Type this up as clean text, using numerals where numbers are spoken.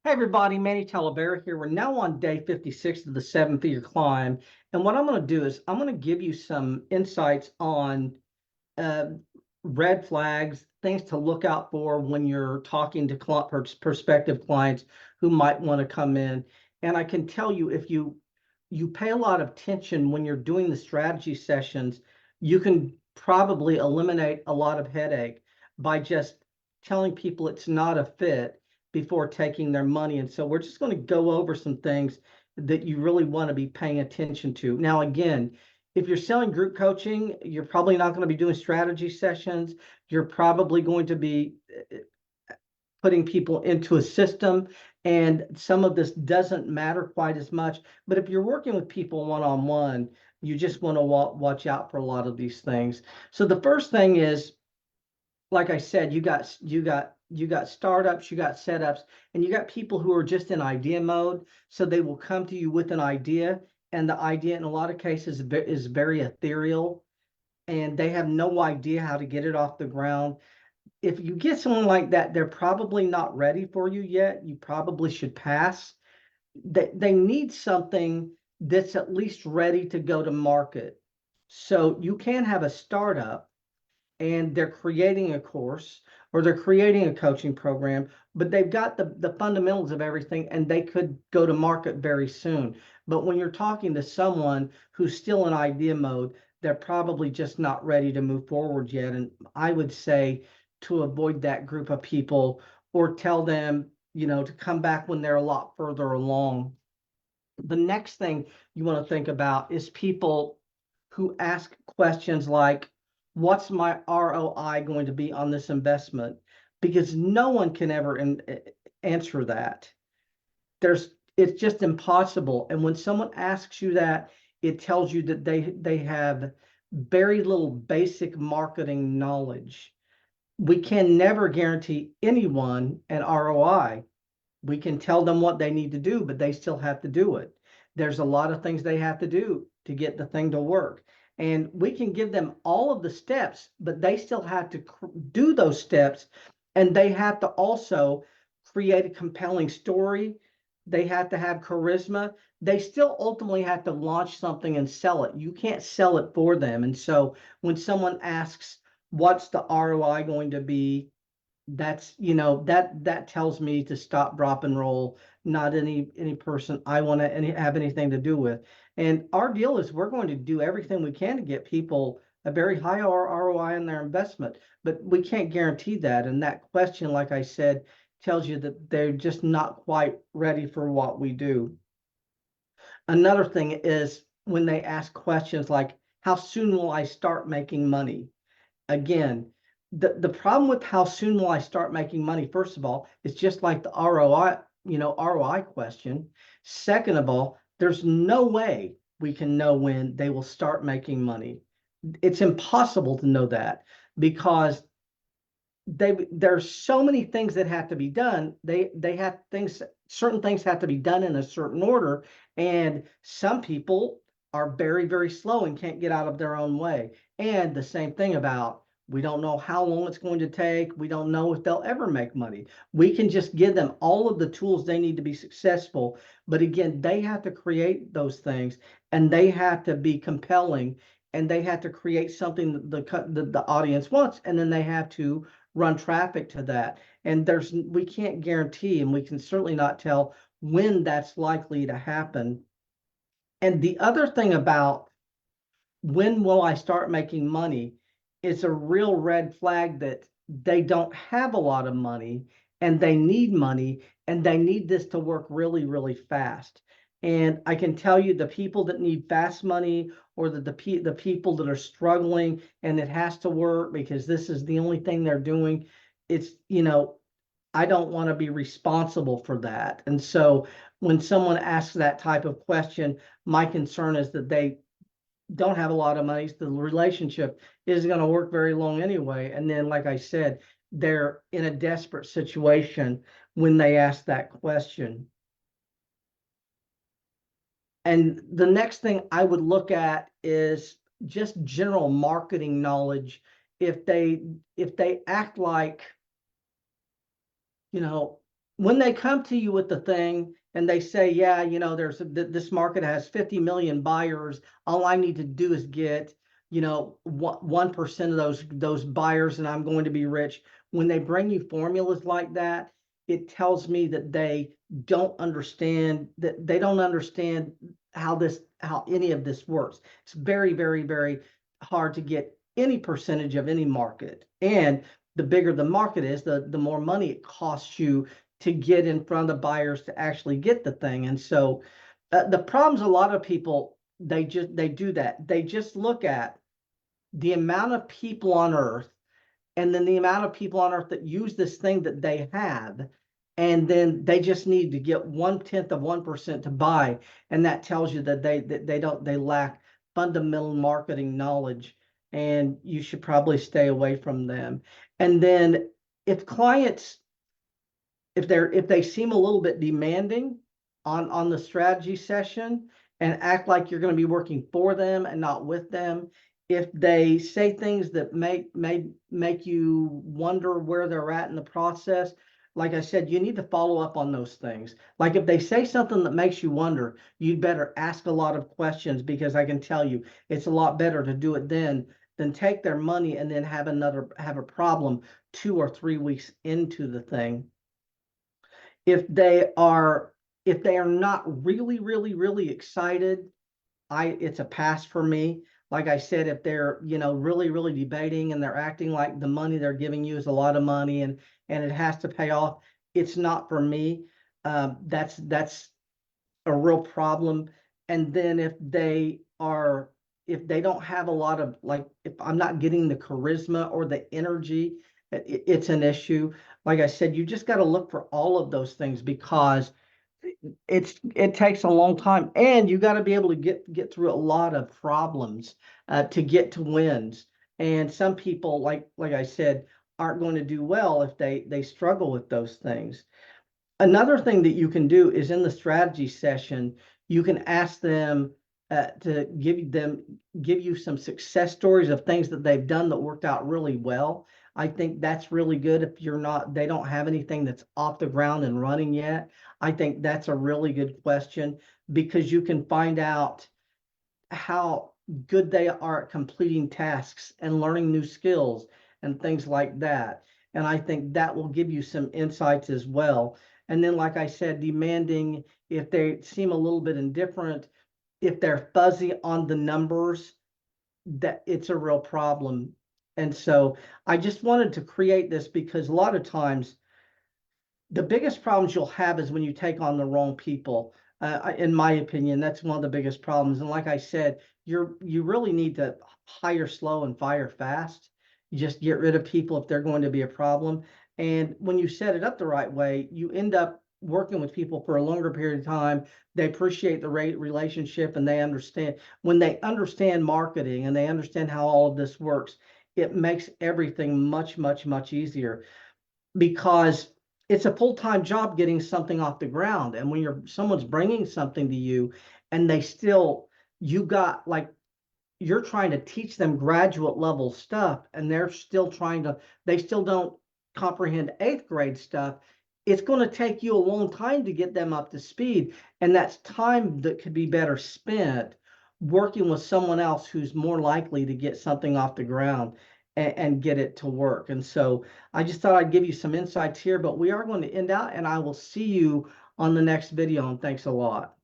Hey everybody, Manny Talavera here. We're now on day 56 of the seven-figure climb. And what I'm going to do is I'm going to give you some insights on uh, red flags, things to look out for when you're talking to prospective clients who might want to come in. And I can tell you, if you pay a lot of attention when you're doing the strategy sessions, you can probably eliminate a lot of headache by just telling people it's not a fit before taking their money. And so we're just going to go over some things that you really want to be paying attention to. Now, again, if you're selling group coaching, you're probably not going to be doing strategy sessions. You're probably going to be putting people into a system, and some of this doesn't matter quite as much. But if you're working with people one-on-one, you just want to watch out for a lot of these things. So the first thing is, like I said, you got startups, you got setups, and you got people who are just in idea mode. So they will come to you with an idea, and the idea in a lot of cases is very ethereal, and they have no idea how to get it off the ground. If you get someone like that, they're probably not ready for you yet. You probably should pass. They need something that's at least ready to go to market. So you can have a startup and they're creating a course or they're creating a coaching program, but they've got the fundamentals of everything and they could go to market very soon. But when you're talking to someone who's still in idea mode, they're probably just not ready to move forward yet. And I would say to avoid that group of people, or tell them, to come back when they're a lot further along. The next thing you want to think about is people who ask questions like, what's my ROI going to be on this investment? Because no one can ever answer that. It's just impossible. And when someone asks you that, it tells you that they have very little basic marketing knowledge. We can never guarantee anyone an ROI. We can tell them what they need to do, but they still have to do it. There's a lot of things they have to do to get the thing to work. And we can give them all of the steps, but they still have to do those steps. And they have to also create a compelling story. They have to have charisma. They still ultimately have to launch something and sell it. You can't sell it for them. And so when someone asks, what's the ROI going to be? That's that tells me to stop, drop, and roll. Not any person I want to have anything to do with. And our deal is we're going to do everything we can to get people a very high ROI on their investment, but we can't guarantee that. And that question, like I said, tells you that they're just not quite ready for what we do. Another thing is when they ask questions like, how soon will I start making money? Again, the problem with how soon will I start making money, first of all, is just like the ROI question. Second of all, there's no way we can know when they will start making money. It's impossible to know that because there's so many things that have to be done. They have things, certain things have to be done in a certain order, and some people are very, very slow and can't get out of their own way. And the same thing about, we don't know how long it's going to take. We don't know if they'll ever make money. We can just give them all of the tools they need to be successful. But again, they have to create those things, and they have to be compelling, and they have to create something that the audience wants, and then they have to run traffic to that. And we can't guarantee, and we can certainly not tell when that's likely to happen. And the other thing about when will I start making money is a real red flag that they don't have a lot of money and they need money and they need this to work really, really fast. And I can tell you the people that need fast money, or the people that are struggling and it has to work because this is the only thing they're doing, it's, I don't want to be responsible for that. And so when someone asks that type of question, my concern is that they don't have a lot of money, so the relationship isn't going to work very long anyway. And then, like I said, they're in a desperate situation when they ask that question. And the next thing I would look at is just general marketing knowledge. If they act like, you know, when they come to you with the thing and they say, yeah, this market has 50 million buyers. All I need to do is get, 1% of those buyers and I'm going to be rich. When they bring you formulas like that, it tells me that they don't understand how any of this works. It's very, very, very hard to get any percentage of any market. And the bigger the market is, the more money it costs you to get in front of buyers to actually get the thing. And so the problems, a lot of people, they do that. They just look at the amount of people on earth and then the amount of people on earth that use this thing that they have. And then they just need to get 1/10 of 1% to buy. And that tells you that they lack fundamental marketing knowledge, and you should probably stay away from them. And then if clients, if they seem a little bit demanding on the strategy session and act like you're going to be working for them and not with them, if they say things that make you wonder where they're at in the process, like I said, you need to follow up on those things. Like if they say something that makes you wonder, you'd better ask a lot of questions, because I can tell you it's a lot better to do it then than take their money and then have a problem 2 or 3 weeks into the thing. If they are not really, really, really excited, it's a pass for me. Like I said, if they're, really, really debating and they're acting like the money they're giving you is a lot of money and it has to pay off, it's not for me. That's a real problem. And then if they don't have a lot of, like, if I'm not getting the charisma or the energy, it's an issue. Like I said, you just got to look for all of those things, because it takes a long time, and you got to be able to get through a lot of problems to get to wins. And some people, like I said, aren't going to do well if they struggle with those things. Another thing that you can do is in the strategy session, you can ask them to give you some success stories of things that they've done that worked out really well. I think that's really good. If they don't have anything that's off the ground and running yet, I think that's a really good question, because you can find out how good they are at completing tasks and learning new skills and things like that. And I think that will give you some insights as well. And then, like I said, demanding, if they seem a little bit indifferent, if they're fuzzy on the numbers, that it's a real problem. And so I just wanted to create this, because a lot of times the biggest problems you'll have is when you take on the wrong people. In my opinion, that's one of the biggest problems. And like I said, you really need to hire slow and fire fast. You just get rid of people if they're going to be a problem. And when you set it up the right way, you end up working with people for a longer period of time. They appreciate the relationship, and they understand, when they understand marketing and they understand how all of this works, it makes everything much, much, much easier, because it's a full-time job getting something off the ground. And when someone's bringing something to you and you got, like, you're trying to teach them graduate level stuff, and they still don't comprehend 8th grade stuff. It's going to take you a long time to get them up to speed. And that's time that could be better spent working with someone else who's more likely to get something off the ground and get it to work. And so I just thought I'd give you some insights here, but we are going to end out, and I will see you on the next video. And thanks a lot.